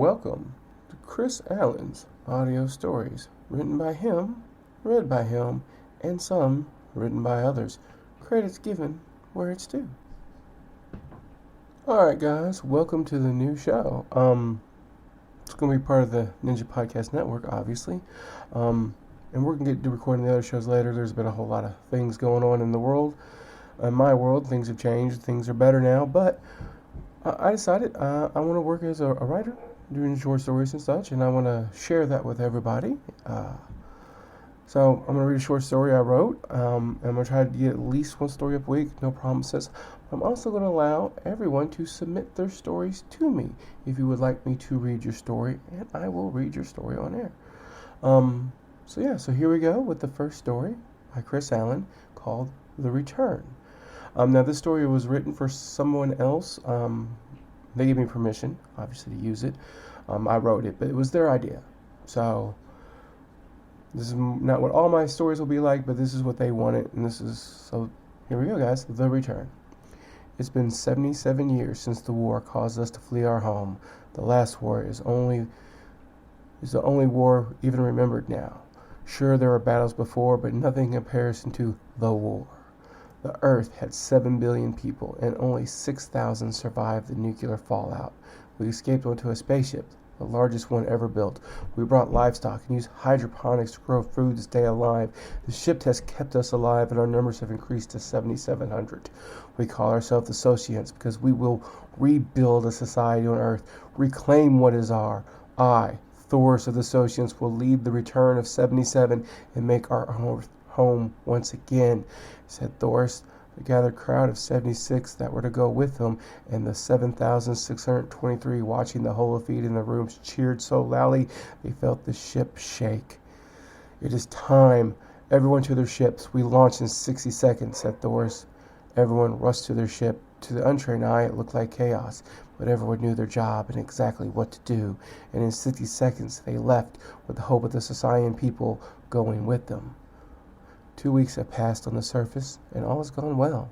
Welcome to Chris Allen's audio stories, written by him, read by him, and some written by others. Credits given where it's due. Alright guys, welcome to the new show. It's going to be part of the Ninja Podcast Network, obviously. And we're going to get to recording the other shows later. There's been a whole lot of things going on in the world. In my world, things have changed. Things are better now, but I decided I want to work as a writer, doing short stories and such, and I want to share that with everybody. So I'm going to read a short story I wrote. I'm going to try to get at least one story a week, no promises. I'm also going to allow everyone to submit their stories to me if you would like me to read your story, and I will read your story on air. So here we go with the first story by Chris Allen called The Return. Now, this story was written for someone else. They gave me permission, obviously, to use it. I wrote it, but it was their idea. So, this is not what all my stories will be like, but this is what they wanted. And so here we go, guys. The Return. It's been 77 years since the war caused us to flee our home. The last war is the only war even remembered now. Sure, there were battles before, but nothing in comparison to the war. The Earth had 7 billion people, and only 6,000 survived the nuclear fallout. We escaped onto a spaceship, the largest one ever built. We brought livestock and used hydroponics to grow food to stay alive. The ship has kept us alive, and our numbers have increased to 7,700. We call ourselves the Sociants because we will rebuild a society on Earth, reclaim what is ours. I, Thor's of the Sociants, will lead the return of 77 and make our home once again, said Thor's. The gathered crowd of 76 that were to go with him and the 7,623 watching the holofeed in the rooms cheered so loudly they felt the ship shake. It is time. Everyone to their ships. We launch in 60 seconds, said Thor's. Everyone rushed to their ship. To the untrained eye, it looked like chaos, but everyone knew their job and exactly what to do, and in 60 seconds they left with the hope of the Society people going with them. 2 weeks have passed on the surface, and all has gone well.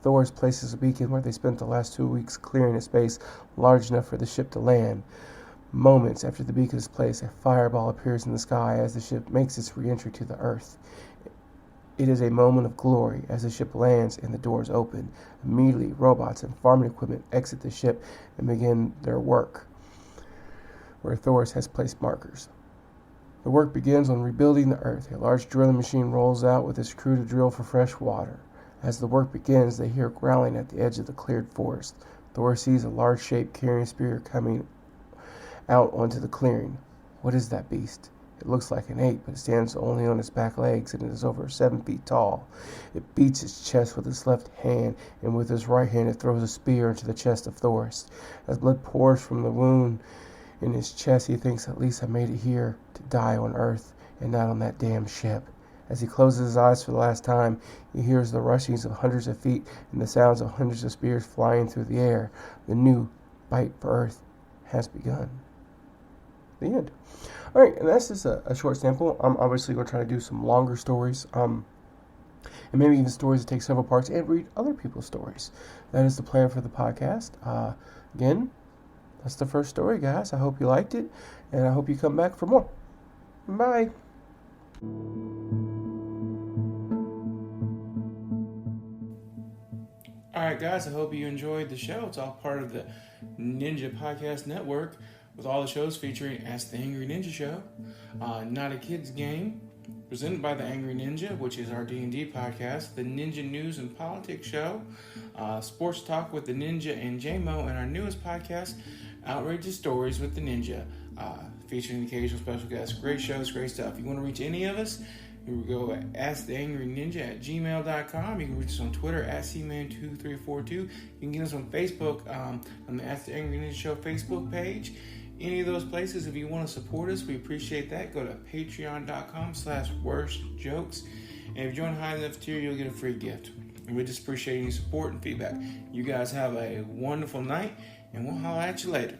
Thor's places a beacon where they spent the last 2 weeks clearing a space large enough for the ship to land. Moments after the beacon is placed, a fireball appears in the sky as the ship makes its re-entry to the Earth. It is a moment of glory as the ship lands and the doors open. Immediately, robots and farming equipment exit the ship and begin their work, where Thor's has placed markers. The work begins on rebuilding the Earth. A large drilling machine rolls out with its crew to drill for fresh water. As the work begins, they hear growling at the edge of the cleared forest. Thor sees a large shape carrying a spear coming out onto the clearing. What is that beast? It looks like an ape, but it stands only on its back legs and it is over 7 feet tall. It beats its chest with its left hand, and with its right hand it throws a spear into the chest of Thor. As blood pours from the wound in his chest, he thinks, at least I made it here to die on Earth and not on that damn ship. As he closes his eyes for the last time, he hears the rushings of hundreds of feet and the sounds of hundreds of spears flying through the air. The new fight for Earth has begun. The end. All right, and that's just a short sample. I'm obviously going to try to do some longer stories, and maybe even stories that take several parts, and read other people's stories. That is the plan for the podcast. Again, that's the first story, guys. I hope you liked it, and I hope you come back for more. Bye. All right, guys, I hope you enjoyed the show. It's all part of the Ninja Podcast Network, with all the shows featuring Ask the Angry Ninja Show, Not a Kid's Game, presented by the Angry Ninja, which is our D&D podcast, the Ninja News and Politics Show, Sports Talk with the Ninja and J-Mo, and our newest podcast, Outrageous Stories with the Ninja, featuring occasional special guests. Great shows, great stuff. If you want to reach any of us, you can go at asktheangryninja@gmail.com. You can reach us on Twitter at cman2342. You can get us on Facebook on the Ask the Angry Ninja Show Facebook page. Any of those places, if you want to support us, we appreciate that. Go to patreon.com/worstjokes. And if you join high enough tier, you'll get a free gift. And we just appreciate any support and feedback. You guys have a wonderful night, and we'll holler at you later.